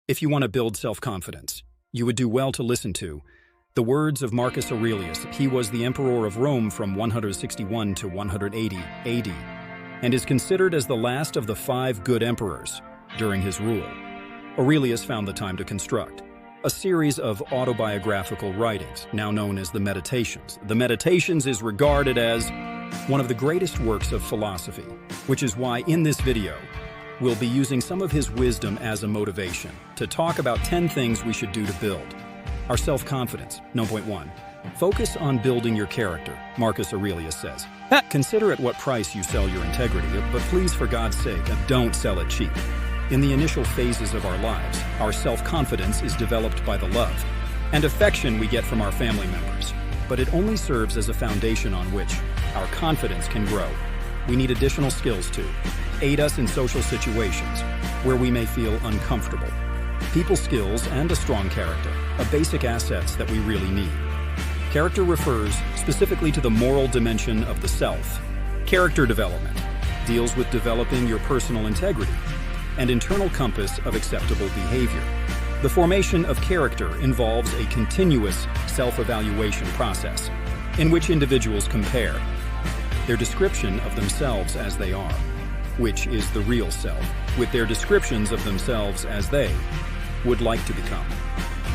If you want to build self-confidence, you would do well to listen to the words of Marcus Aurelius. He was the emperor of Rome from 161 to 180 AD, and is considered as the last of the 5 good emperors during his rule. Aurelius found the time to construct a series of autobiographical writings, now known as the Meditations. The Meditations is regarded as one of the greatest works of philosophy, which is why in this video, we'll be using some of his wisdom as a motivation to talk about 10 things we should do to build our self-confidence. 1. Focus on building your character, Marcus Aurelius says. Consider at what price you sell your integrity, but please, for God's sake, don't sell it cheap. In the initial phases of our lives, our self-confidence is developed by the love and affection we get from our family members, but it only serves as a foundation on which our confidence can grow. We need additional skills to aid us in social situations where we may feel uncomfortable. People skills and a strong character are basic assets that we really need. Character refers specifically to the moral dimension of the self. Character development deals with developing your personal integrity and internal compass of acceptable behavior. The formation of character involves a continuous self-evaluation process in which individuals compare their description of themselves as they are, which is the real self, with their descriptions of themselves as they would like to become,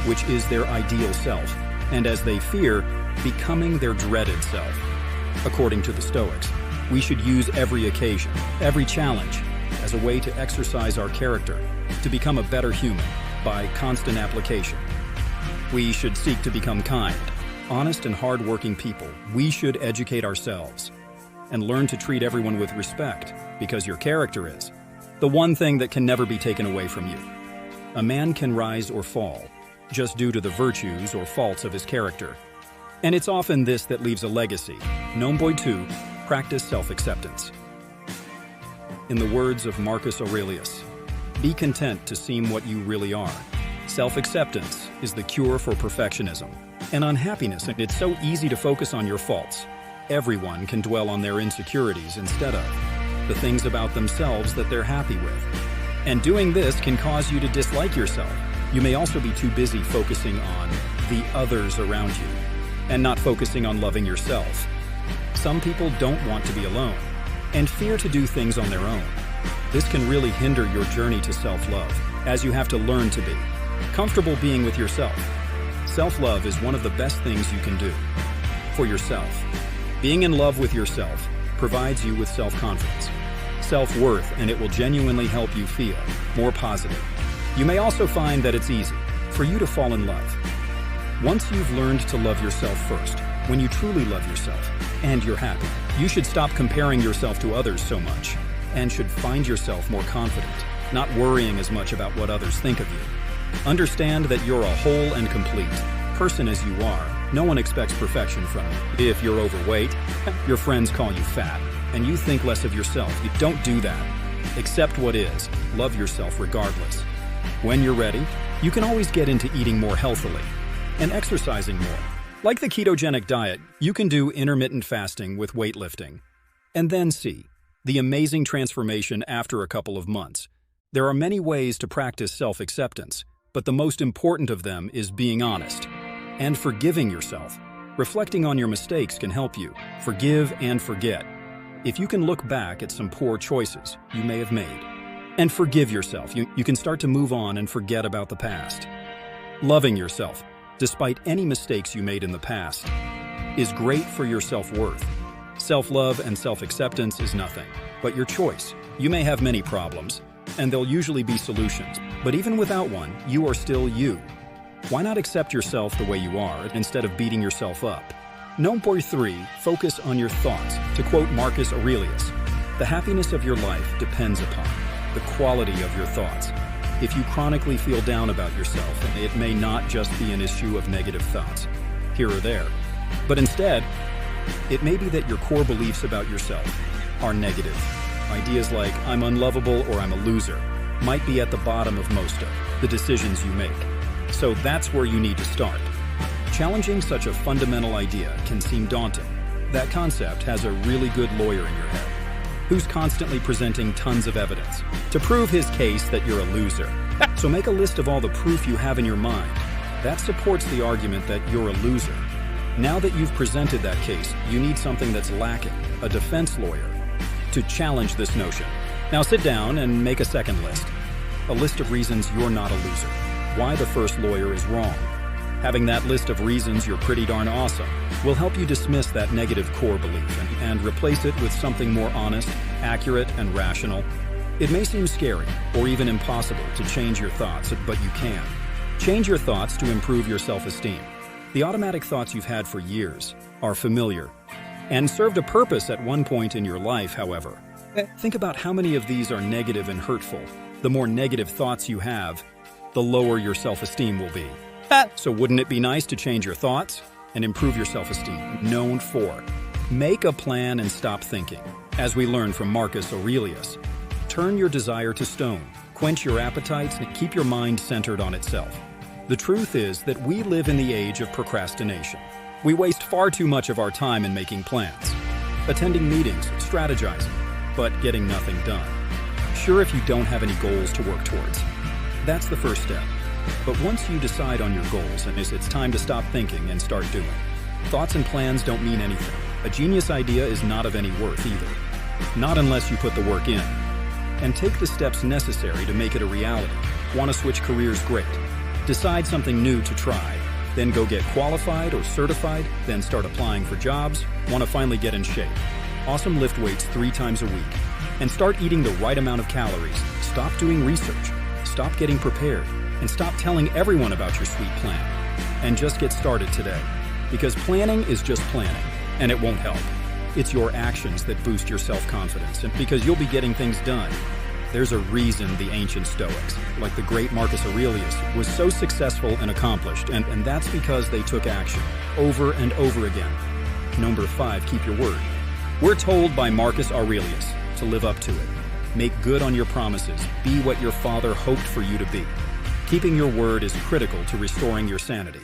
which is their ideal self, and as they fear becoming their dreaded self. According to the Stoics, we should use every occasion, every challenge, as a way to exercise our character, to become a better human by constant application. We should seek to become kind, honest, and hard-working people. We should educate ourselves and learn to treat everyone with respect, because your character is the one thing that can never be taken away from you. A man can rise or fall just due to the virtues or faults of his character, and it's often this that leaves a legacy. 2. Practice self-acceptance. In the words of Marcus Aurelius, be content to seem what you really are. Self-acceptance is the cure for perfectionism and unhappiness. It's so easy to focus on your faults. Everyone can dwell on their insecurities instead of the things about themselves that they're happy with. And doing this can cause you to dislike yourself. You may also be too busy focusing on the others around you and not focusing on loving yourself. Some people don't want to be alone and fear to do things on their own. This can really hinder your journey to self-love, as you have to learn to be comfortable being with yourself. Self-love is one of the best things you can do for yourself. Being in love with yourself provides you with self-confidence, self-worth, and it will genuinely help you feel more positive. You may also find that it's easy for you to fall in love. Once you've learned to love yourself first, when you truly love yourself and you're happy, you should stop comparing yourself to others so much and should find yourself more confident, not worrying as much about what others think of you. Understand that you're a whole and complete person as you are. No one expects perfection from you. If you're overweight, your friends call you fat, and you think less of yourself. You don't do that. Accept what is. Love yourself regardless. When you're ready, you can always get into eating more healthily and exercising more. Like the ketogenic diet, you can do intermittent fasting with weightlifting, and then see the amazing transformation after a couple of months. There are many ways to practice self-acceptance, but the most important of them is being honest and forgiving yourself. Reflecting on your mistakes can help you forgive and forget. If you can look back at some poor choices you may have made and forgive yourself, you can start to move on and forget about the past. Loving yourself, despite any mistakes you made in the past, is great for your self-worth. Self-love and self-acceptance is nothing but your choice. You may have many problems, and there'll usually be solutions, but even without one, you are still you. Why not accept yourself the way you are instead of beating yourself up? 3. Focus on your thoughts. To quote Marcus Aurelius, the happiness of your life depends upon the quality of your thoughts. If you chronically feel down about yourself, it may not just be an issue of negative thoughts here or there, but instead, it may be that your core beliefs about yourself are negative. Ideas like, I'm unlovable or I'm a loser, might be at the bottom of most of the decisions you make. So that's where you need to start. Challenging such a fundamental idea can seem daunting. That concept has a really good lawyer in your head, who's constantly presenting tons of evidence to prove his case that you're a loser. So make a list of all the proof you have in your mind. That supports the argument that you're a loser. Now that you've presented that case, you need something that's lacking, a defense lawyer, to challenge this notion. Now sit down and make a second list. A list of reasons you're not a loser. Why the first lawyer is wrong. Having that list of reasons you're pretty darn awesome will help you dismiss that negative core belief and replace it with something more honest, accurate, and rational. It may seem scary or even impossible to change your thoughts, but you can. Change your thoughts to improve your self-esteem. The automatic thoughts you've had for years are familiar and served a purpose at one point in your life, however. Think about how many of these are negative and hurtful. The more negative thoughts you have, the lower your self-esteem will be. So wouldn't it be nice to change your thoughts and improve your self-esteem? Known for, make a plan and stop thinking. As we learned from Marcus Aurelius, turn your desire to stone, quench your appetites, and keep your mind centered on itself. The truth is that we live in the age of procrastination. We waste far too much of our time in making plans, attending meetings, strategizing, but getting nothing done. Sure, if you don't have any goals to work towards, that's the first step. But once you decide on your goals, it's time to stop thinking and start doing. Thoughts and plans don't mean anything. A genius idea is not of any worth either. Not unless you put the work in. And take the steps necessary to make it a reality. Want to switch careers? Great. Decide something new to try. Then go get qualified or certified. Then start applying for jobs. Want to finally get in shape? Awesome, lift weights 3 times a week. And start eating the right amount of calories. Stop doing research. Stop getting prepared. And stop telling everyone about your sweet plan. And just get started today. Because planning is just planning, and it won't help. It's your actions that boost your self-confidence, and because you'll be getting things done. There's a reason the ancient Stoics, like the great Marcus Aurelius, was so successful and accomplished, and that's because they took action, over and over again. Number 5, keep your word. We're told by Marcus Aurelius to live up to it. Make good on your promises. Be what your father hoped for you to be. Keeping your word is critical to restoring your sanity.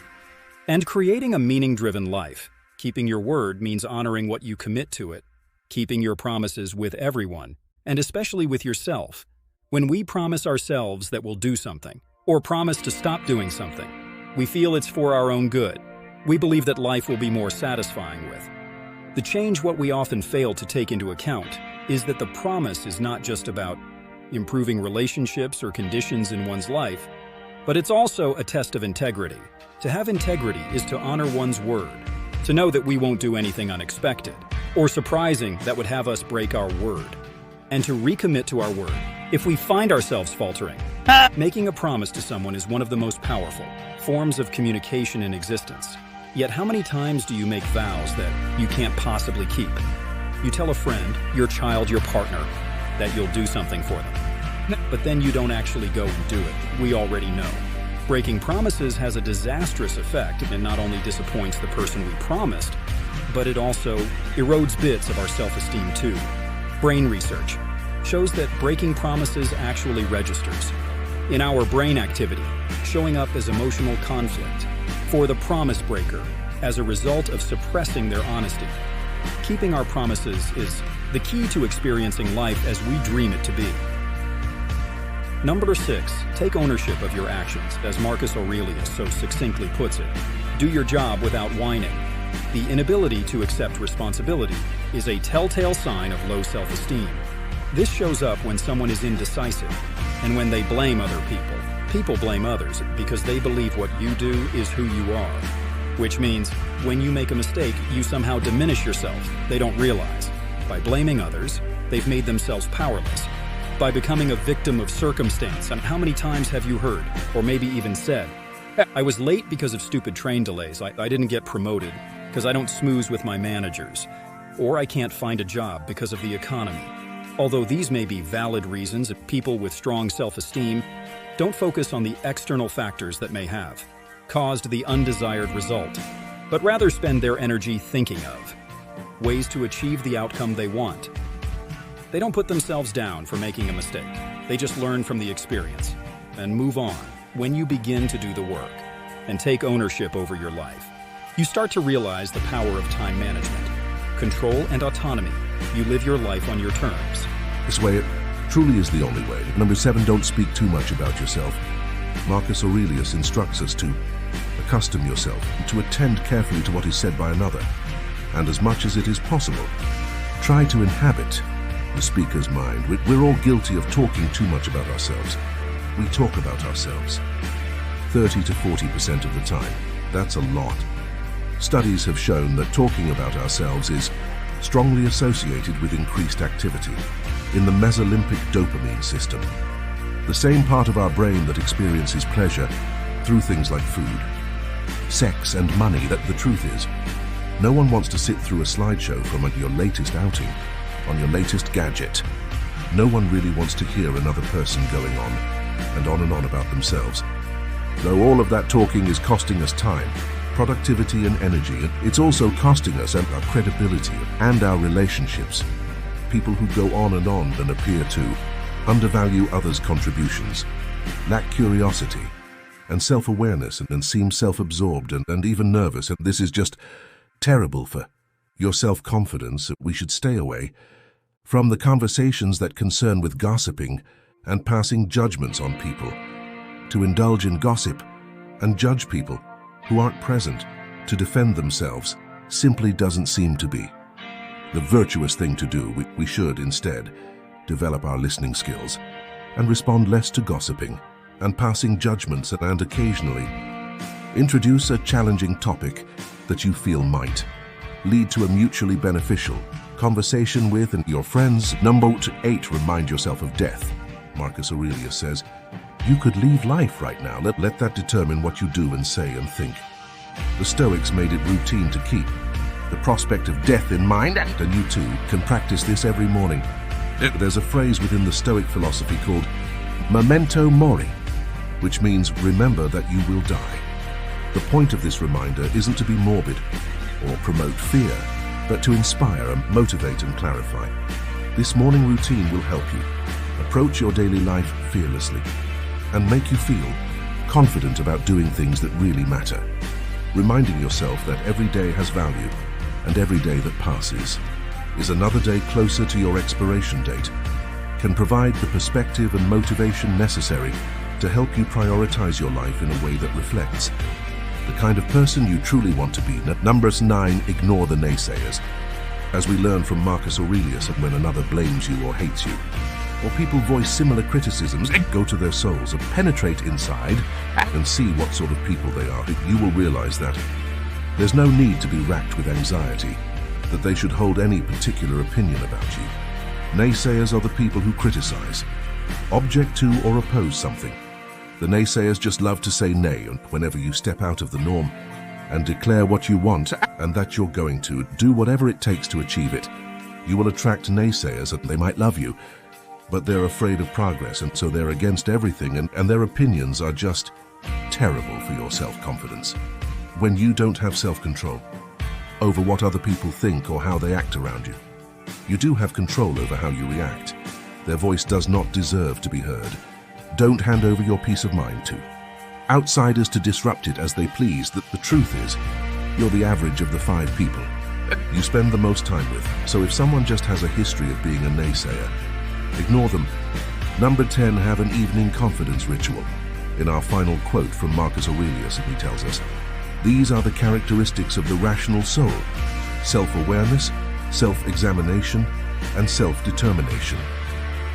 And creating a meaning-driven life. Keeping your word means honoring what you commit to it, keeping your promises with everyone, and especially with yourself. When we promise ourselves that we'll do something, or promise to stop doing something, we feel it's for our own good. We believe that life will be more satisfying with. The change what we often fail to take into account is that the promise is not just about improving relationships or conditions in one's life, but it's also a test of integrity. To have integrity is to honor one's word, to know that we won't do anything unexpected or surprising that would have us break our word, and to recommit to our word if we find ourselves faltering. Making a promise to someone is one of the most powerful forms of communication in existence. Yet how many times do you make vows that you can't possibly keep? You tell a friend, your child, your partner, that you'll do something for them. But then you don't actually go and do it. We already know. Breaking promises has a disastrous effect and not only disappoints the person we promised, but it also erodes bits of our self-esteem too. Brain research shows that breaking promises actually registers in our brain activity, showing up as emotional conflict for the promise breaker as a result of suppressing their honesty. Keeping our promises is the key to experiencing life as we dream it to be. Number 6, take ownership of your actions. As Marcus Aurelius so succinctly puts it, do your job without whining. The inability to accept responsibility is a telltale sign of low self-esteem. This shows up when someone is indecisive and when they blame other people. People blame others because they believe what you do is who you are, which means when you make a mistake, you somehow diminish yourself. They don't realize. By blaming others, they've made themselves powerless. By becoming a victim of circumstance. And how many times have you heard, or maybe even said, I was late because of stupid train delays. I didn't get promoted because I don't smooze with my managers. Or I can't find a job because of the economy. Although these may be valid reasons, people with strong self-esteem don't focus on the external factors that may have caused the undesired result, but rather spend their energy thinking of ways to achieve the outcome they want. They don't put themselves down for making a mistake. They just learn from the experience and move on. When you begin to do the work and take ownership over your life, you start to realize the power of time management, control, and autonomy. You live your life on your terms. This way, truly is the only way. Number 7, don't speak too much about yourself. Marcus Aurelius instructs us to accustom yourself, to attend carefully to what is said by another, and as much as it is possible, try to inhabit the speaker's mind. We're all guilty of talking too much about ourselves. We talk about ourselves 30 to 40% of the time. That's a lot. Studies have shown that talking about ourselves is strongly associated with increased activity in the mesolimbic dopamine system, the same part of our brain that experiences pleasure through things like food, sex, and money. That the truth is, no one wants to sit through a slideshow from your latest outing on your latest gadget. No one really wants to hear another person going on and on about themselves. Though all of that talking is costing us time, productivity, and energy, it's also costing us our credibility and our relationships. People who go on and appear to undervalue others' contributions, lack curiosity and self-awareness, and seem self-absorbed and even nervous. And this is just terrible for your self-confidence. We should stay away from the conversations that concern with gossiping and passing judgments on people. To indulge in gossip and judge people who aren't present to defend themselves simply doesn't seem to be the virtuous thing to do. We should instead develop our listening skills and respond less to gossiping and passing judgments, and occasionally introduce a challenging topic that you feel might lead to a mutually beneficial conversation with your friends. Number 8, remind yourself of death. Marcus Aurelius says, you could leave life right now. Let that determine what you do and say and think. The Stoics made it routine to keep the prospect of death in mind, and you too can practice this every morning. There's a phrase within the Stoic philosophy called memento mori, which means remember that you will die. The point of this reminder isn't to be morbid or promote fear, but to inspire and motivate and clarify. This morning routine will help you approach your daily life fearlessly and make you feel confident about doing things that really matter. Reminding yourself that every day has value and every day that passes is another day closer to your expiration date can provide the perspective and motivation necessary to help you prioritize your life in a way that reflects the kind of person you truly want to be. Number 9, ignore the naysayers. As we learn from Marcus Aurelius, when another blames you or hates you, or people voice similar criticisms, go to their souls and penetrate inside and see what sort of people they are. You will realize that there's no need to be racked with anxiety that they should hold any particular opinion about you. Naysayers are the people who criticize, object to, or oppose something. The naysayers just love to say nay whenever you step out of the norm and declare what you want and that you're going to do whatever it takes to achieve it. You will attract naysayers, and they might love you, but they're afraid of progress, and so they're against everything, and their opinions are just terrible for your self-confidence. When you don't have self-control over what other people think or how they act around you, you do have control over how you react. Their voice does not deserve to be heard. Don't hand over your peace of mind to outsiders to disrupt it as they please. The truth is, you're the average of the 5 people you spend the most time with. So if someone just has a history of being a naysayer, ignore them. Number 10, have an evening confidence ritual. In our final quote from Marcus Aurelius, he tells us, these are the characteristics of the rational soul: self-awareness, self-examination, and self-determination.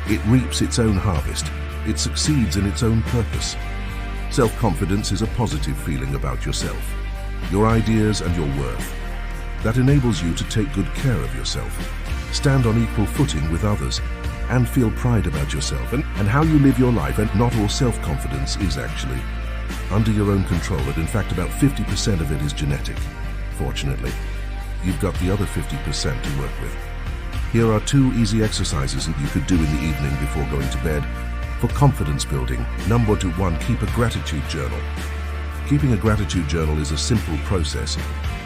It reaps its own harvest. It succeeds in its own purpose. Self-confidence is a positive feeling about yourself, your ideas, and your worth. That enables you to take good care of yourself, stand on equal footing with others, and feel pride about yourself and how you live your life. And not all self-confidence is actually under your own control. And in fact, about 50% of it is genetic. Fortunately, you've got the other 50% to work with. Here are 2 easy exercises that you could do in the evening before going to bed for confidence building. Number 1, keep a gratitude journal. Keeping a gratitude journal is a simple process.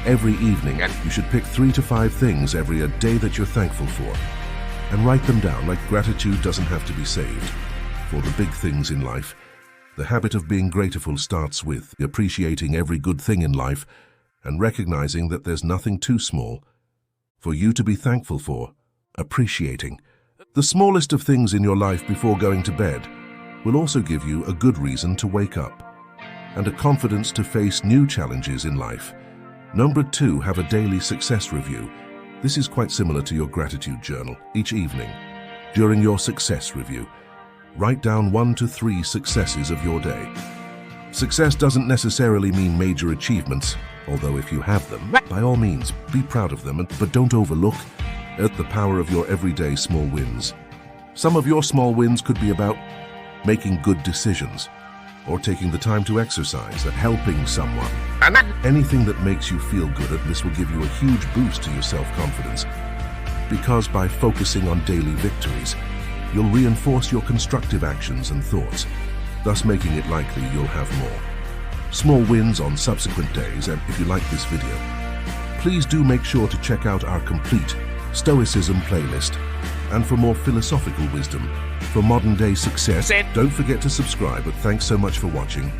Every evening, you should pick 3 to 5 things every day that you're thankful for, and write them down. Like, gratitude doesn't have to be saved for the big things in life. The habit of being grateful starts with appreciating every good thing in life and recognizing that there's nothing too small for you to be thankful for. Appreciating The smallest of things in your life before going to bed will also give you a good reason to wake up and a confidence to face new challenges in life. Number 2, have a daily success review. This is quite similar to your gratitude journal. Each evening, during your success review, write down 1 to 3 successes of your day. Success doesn't necessarily mean major achievements, although if you have them, by all means, be proud of them, but don't overlook the power of your everyday small wins. Some of your small wins could be about making good decisions, or taking the time to exercise, and helping someone. Anything that makes you feel good, and this will give you a huge boost to your self-confidence, because by focusing on daily victories, you'll reinforce your constructive actions and thoughts, thus making it likely you'll have more small wins on subsequent days. And if you like this video, please do make sure to check out our complete Stoicism playlist. And for more philosophical wisdom for modern-day success, don't forget to subscribe. But thanks so much for watching.